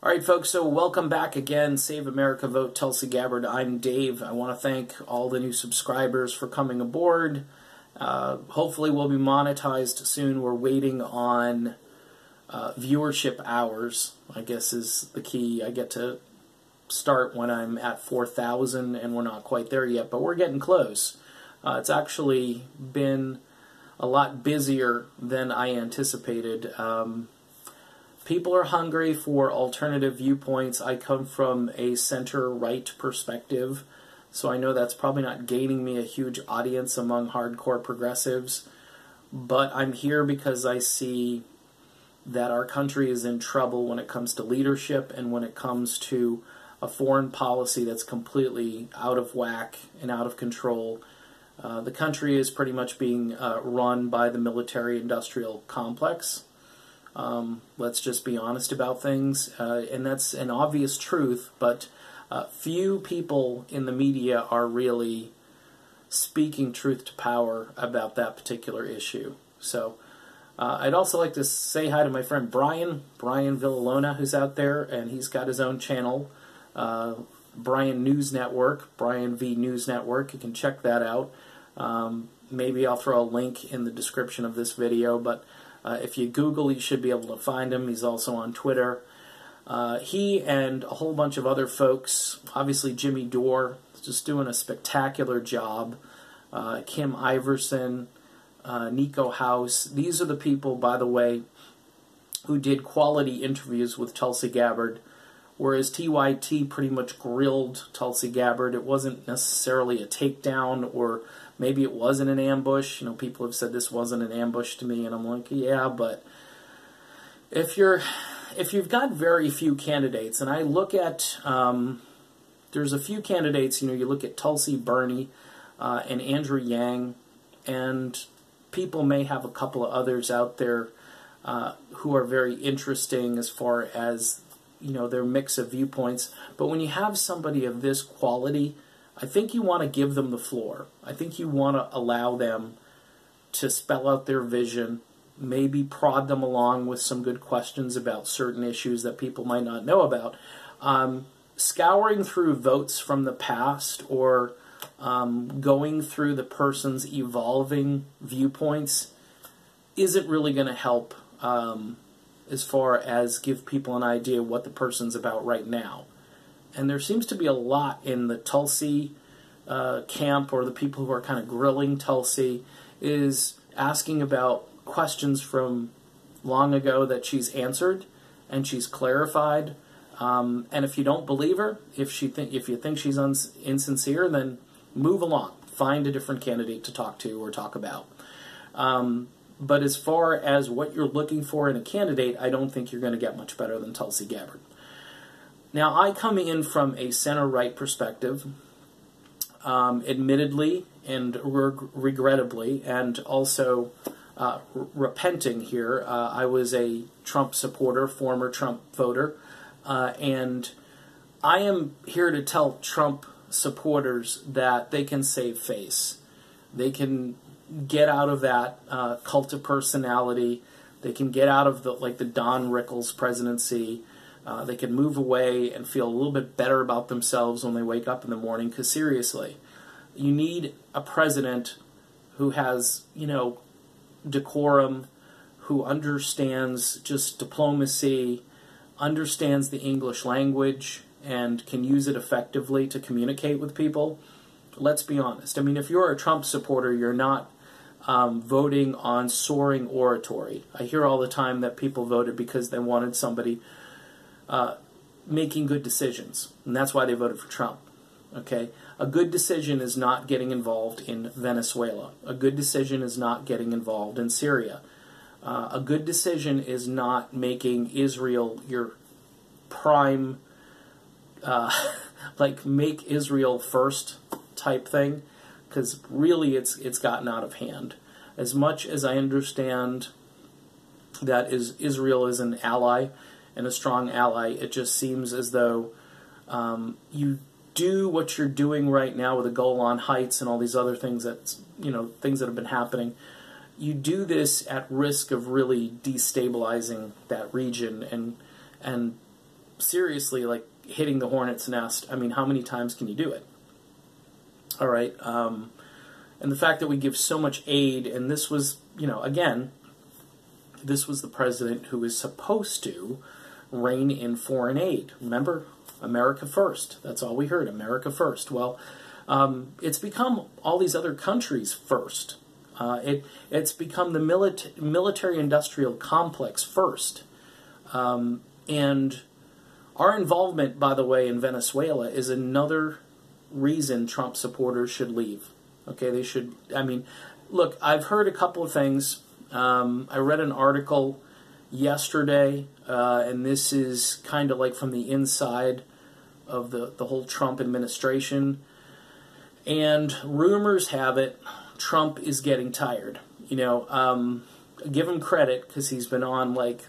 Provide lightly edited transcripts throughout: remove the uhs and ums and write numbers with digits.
All right, folks, so welcome back again. Save America, Vote Tulsi Gabbard. I'm Dave. I want to thank all the new subscribers for coming aboard. Hopefully we'll be monetized soon. We're waiting on viewership hours, I guess is the key. I get to start when I'm at 4,000, and we're not quite there yet, but we're getting close. It's actually been a lot busier than I anticipated. People are hungry for alternative viewpoints. I come from a center-right perspective, so I know that's probably not gaining me a huge audience among hardcore progressives, but I'm here because I see that our country is in trouble when it comes to leadership and when it comes to a foreign policy that's completely out of whack and out of control. The country is pretty much being run by the military-industrial complex. Let's just be honest about things, and that's an obvious truth, but few people in the media are really speaking truth to power about that particular issue. So I'd also like to say hi to my friend Brian Villalona, who's out there, and he's got his own channel, Brian News Network, Brian V News Network. You can check that out. Maybe I'll throw a link in the description of this video, but if you Google, you should be able to find him. He's also on Twitter. He and a whole bunch of other folks, obviously Jimmy Dore, just doing a spectacular job. Kim Iverson, Nico House. These are the people, by the way, who did quality interviews with Tulsi Gabbard, whereas TYT pretty much grilled Tulsi Gabbard. It wasn't necessarily a takedown, or maybe it wasn't an ambush. You know, people have said this wasn't an ambush to me, and I'm like, yeah, but if you've got very few candidates, and I look at, there's a few candidates, you know, you look at Tulsi, Bernie, and Andrew Yang, and people may have a couple of others out there who are very interesting as far as, you know, their mix of viewpoints. But when you have somebody of this quality, I think you want to give them the floor. I think you want to allow them to spell out their vision, maybe prod them along with some good questions about certain issues that people might not know about. Scouring through votes from the past, or going through the person's evolving viewpoints, isn't really going to help as far as give people an idea what the person's about right now. And there seems to be a lot in the Tulsi camp, or the people who are kind of grilling Tulsi, is asking about questions from long ago that she's answered and she's clarified. And if you don't believe her, if you think she's insincere, then move along. Find a different candidate to talk to or talk about. But as far as what you're looking for in a candidate, I don't think you're going to get much better than Tulsi Gabbard. Now, I come in from a center-right perspective, admittedly and regrettably, and also repenting here. I was a Trump supporter, former Trump voter, and I am here to tell Trump supporters that they can save face. They can get out of that cult of personality. They can get out of the Don Rickles presidency. They can move away and feel a little bit better about themselves when they wake up in the morning, because seriously, you need a president who has, you know, decorum, who understands just diplomacy, understands the English language, and can use it effectively to communicate with people. Let's be honest. I mean, if you're a Trump supporter, you're not voting on soaring oratory. I hear all the time that people voted because they wanted somebody making good decisions, and that's why they voted for Trump. Okay? A good decision is not getting involved in Venezuela. A good decision is not getting involved in Syria. A good decision is not making Israel your prime, make Israel first type thing, because really it's gotten out of hand. As much as I understand that Israel is an ally, and a strong ally, it just seems as though you do what you're doing right now with the Golan Heights and all these other things that, you know, things that have been happening. You do this at risk of really destabilizing that region and seriously, like, hitting the hornet's nest. I mean, how many times can you do it? All right. And the fact that we give so much aid, and this was, again, this was the president who is supposed to rein in foreign aid. Remember, America first. That's all we heard, America first. Well, it's become all these other countries first. It's become the military-industrial complex first. And our involvement, by the way, in Venezuela is another reason Trump supporters should leave. Okay, they should, look, I've heard a couple of things. I read an article yesterday, and this is kind of like from the inside of the whole Trump administration. And rumors have it Trump is getting tired. Give him credit because he's been on like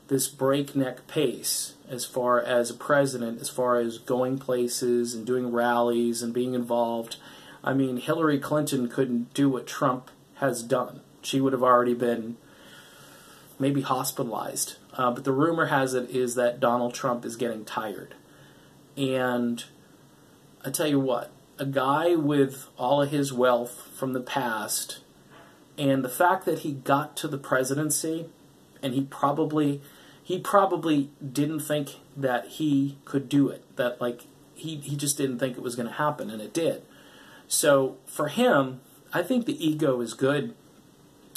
this breakneck pace as far as a president, as far as going places and doing rallies and being involved. I mean, Hillary Clinton couldn't do what Trump has done. She would have already been maybe hospitalized. But the rumor has it is that Donald Trump is getting tired. And I tell you what, a guy with all of his wealth from the past, and the fact that he got to the presidency, and he probably didn't think that he could do it. That, like, he just didn't think it was going to happen, and it did. So for him, I think the ego is good.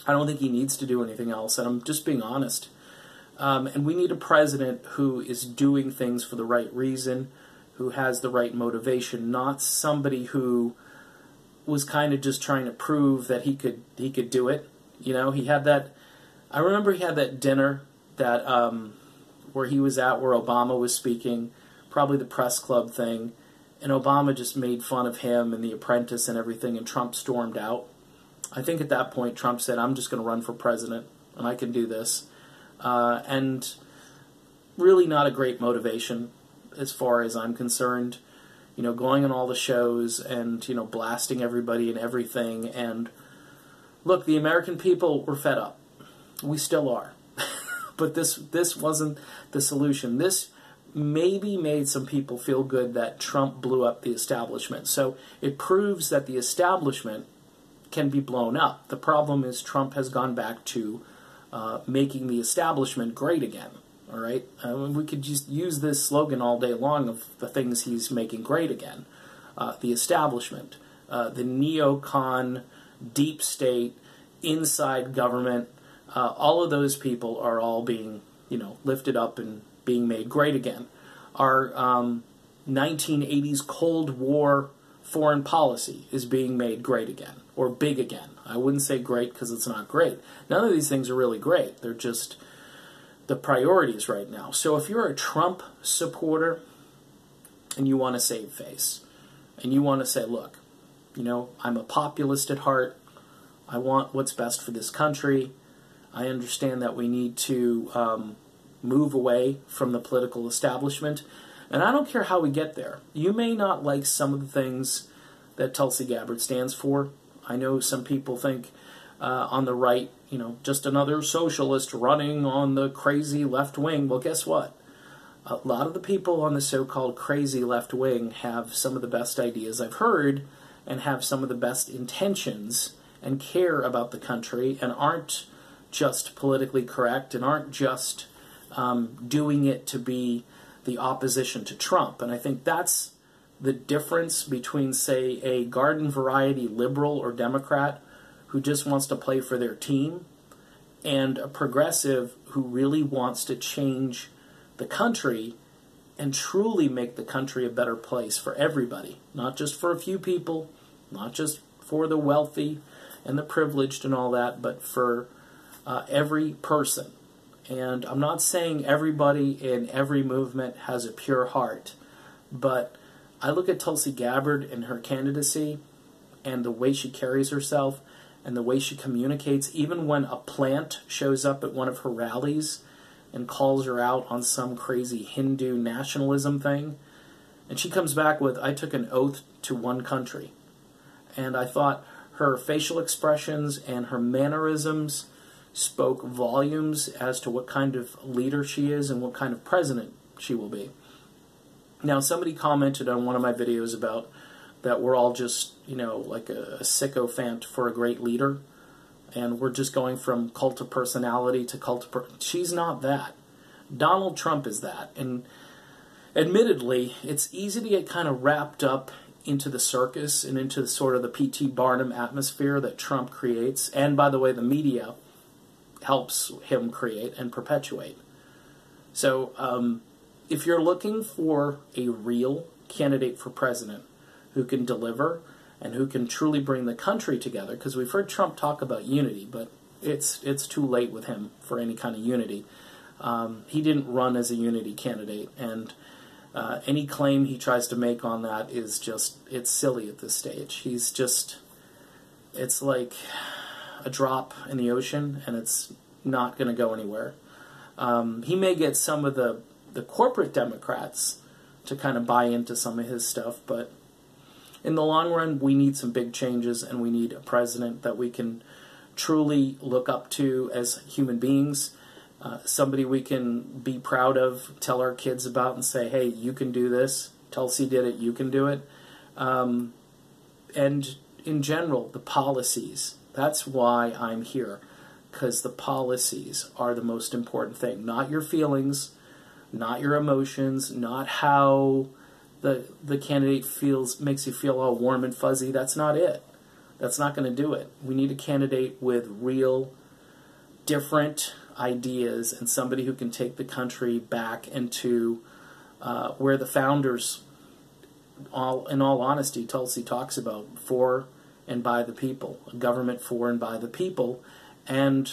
I don't think he needs to do anything else, and I'm just being honest. And we need a president who is doing things for the right reason, who has the right motivation, not somebody who was kind of just trying to prove that he could do it. He had that. I remember he had that dinner that where he was at, where Obama was speaking, probably the press club thing. And Obama just made fun of him and The Apprentice and everything, and Trump stormed out. I think at that point Trump said, I'm just going to run for president, and I can do this. And really not a great motivation as far as I'm concerned. Going on all the shows and, blasting everybody and everything. And look, the American people were fed up. We still are. But this wasn't the solution. This maybe made some people feel good that Trump blew up the establishment. So it proves that the establishment can be blown up. The problem is Trump has gone back to making the establishment great again. All right? We could just use this slogan all day long of the things he's making great again. The establishment, the neocon, deep state, inside government, all of those people are all being, lifted up and being made great again. Our 1980s Cold War foreign policy is being made great again, or big again. I wouldn't say great because it's not great. None of these things are really great. They're just the priorities right now. So if you're a Trump supporter and you want to save face, and you want to say, look, I'm a populist at heart. I want what's best for this country. I understand that we need to move away from the political establishment. And I don't care how we get there. You may not like some of the things that Tulsi Gabbard stands for. I know some people think on the right, just another socialist running on the crazy left wing. Well, guess what? A lot of the people on the so-called crazy left wing have some of the best ideas I've heard and have some of the best intentions and care about the country and aren't just politically correct and aren't just doing it to be the opposition to Trump. And I think that's the difference between, say, a garden variety liberal or Democrat who just wants to play for their team and a progressive who really wants to change the country and truly make the country a better place for everybody, not just for a few people, not just for the wealthy and the privileged and all that, but for every person. And I'm not saying everybody in every movement has a pure heart, but I look at Tulsi Gabbard and her candidacy and the way she carries herself and the way she communicates, even when a plant shows up at one of her rallies and calls her out on some crazy Hindu nationalism thing, and she comes back with, I took an oath to one country. And I thought her facial expressions and her mannerisms spoke volumes as to what kind of leader she is and what kind of president she will be. Now, somebody commented on one of my videos about that we're all just, you know, like a sycophant for a great leader, and we're just going from cult of personality to cult of she's not that. Donald Trump is that. And admittedly, it's easy to get kind of wrapped up into the circus and into sort of the P.T. Barnum atmosphere that Trump creates. And by the way, the media helps him create and perpetuate. So if you're looking for a real candidate for president who can deliver and who can truly bring the country together, because we've heard Trump talk about unity, but it's too late with him for any kind of unity. He didn't run as a unity candidate, and any claim he tries to make on that is just, it's silly at this stage. He's just, it's like a drop in the ocean, and it's not going to go anywhere. He may get some of the corporate Democrats to kind of buy into some of his stuff, but in the long run, we need some big changes, and we need a president that we can truly look up to as human beings, somebody we can be proud of, tell our kids about, and say, hey, you can do this. Tulsi did it, you can do it. And in general, the policies. That's why I'm here, because the policies are the most important thing. Not your feelings, not your emotions, not how the candidate makes you feel all warm and fuzzy. That's not it. That's not going to do it. We need a candidate with real, different ideas, and somebody who can take the country back into where the founders, in all honesty, Tulsi talks about, for and by the people, a government for and by the people, and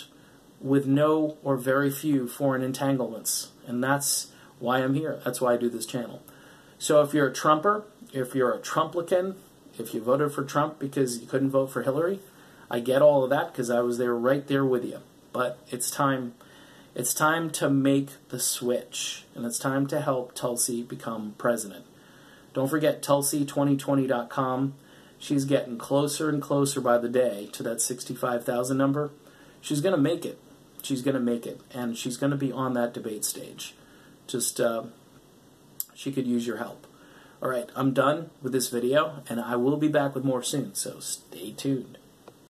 with no or very few foreign entanglements. And that's why I'm here. That's why I do this channel. So if you're a Trumper, if you're a Trumplican, if you voted for Trump because you couldn't vote for Hillary, I get all of that because I was there right there with you. But it's time to make the switch, and it's time to help Tulsi become president. Don't forget Tulsi2020.com. She's getting closer and closer by the day to that 65,000 number. She's going to make it. She's going to make it, and she's going to be on that debate stage. Just, she could use your help. All right, I'm done with this video, and I will be back with more soon, so stay tuned.